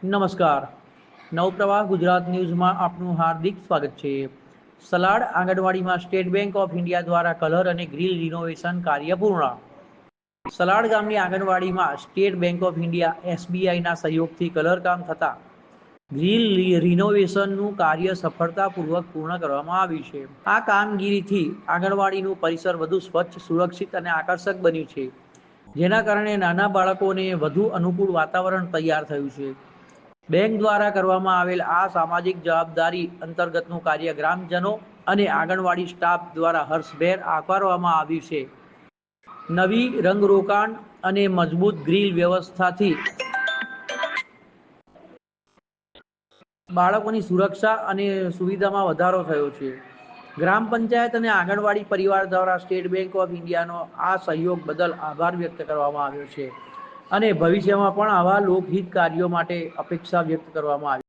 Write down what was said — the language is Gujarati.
નમસ્કાર. નવપ્રવાહ ગુજરાત ન્યૂઝમાં આપનું હાર્દિક સ્વાગત છે. સલાડ આંગણવાડીમાં સ્ટેટ બેંક ઓફ ઇન્ડિયા દ્વારા કલર અને ગ્રીલ રિનોવેશન કાર્ય પૂર્ણ. સલાડ ગામની આંગણવાડીમાં સ્ટેટ બેંક ઓફ ઇન્ડિયા SBIના સહયોગથી કલર કામ થતા ગ્રીલ રિનોવેશનનું કાર્ય સફળતાપૂર્વક પૂર્ણ કરવામાં આવ્યું છે. આ કામગીરીથી આંગણવાડીનું પરિસર વધુ સ્વચ્છ, સુરક્ષિત અને આકર્ષક બન્યું છે, જેના કારણે નાના બાળકોને વધુ અનુકૂળ વાતાવરણ તૈયાર થયું છે. બેંક દ્વારા કરવામાં આવેલ આ સામાજિક જવાબદારી અંતર્ગતનું કાર્ય ગ્રામજનો અને આંગણવાડી સ્ટાફ દ્વારા હર્ષભેર આવકારવામાં આવ્યું છે. નવી રંગરોગાન અને મજબૂત ગ્રીલ વ્યવસ્થાથી બાળકોની સુરક્ષા અને સુવિધામાં વધારો થયો છે. ગ્રામ પંચાયત અને આંગણવાડી પરિવાર દ્વારા સ્ટેટ બેંક ઓફ ઇન્ડિયાનો આ સહયોગ બદલ આભાર વ્યક્ત કરવામાં આવ્યો છે અને ભવિષ્યમાં પણ આવા લોકહિત કાર્યો માટે અપેક્ષા વ્યક્ત કરવામાં આવી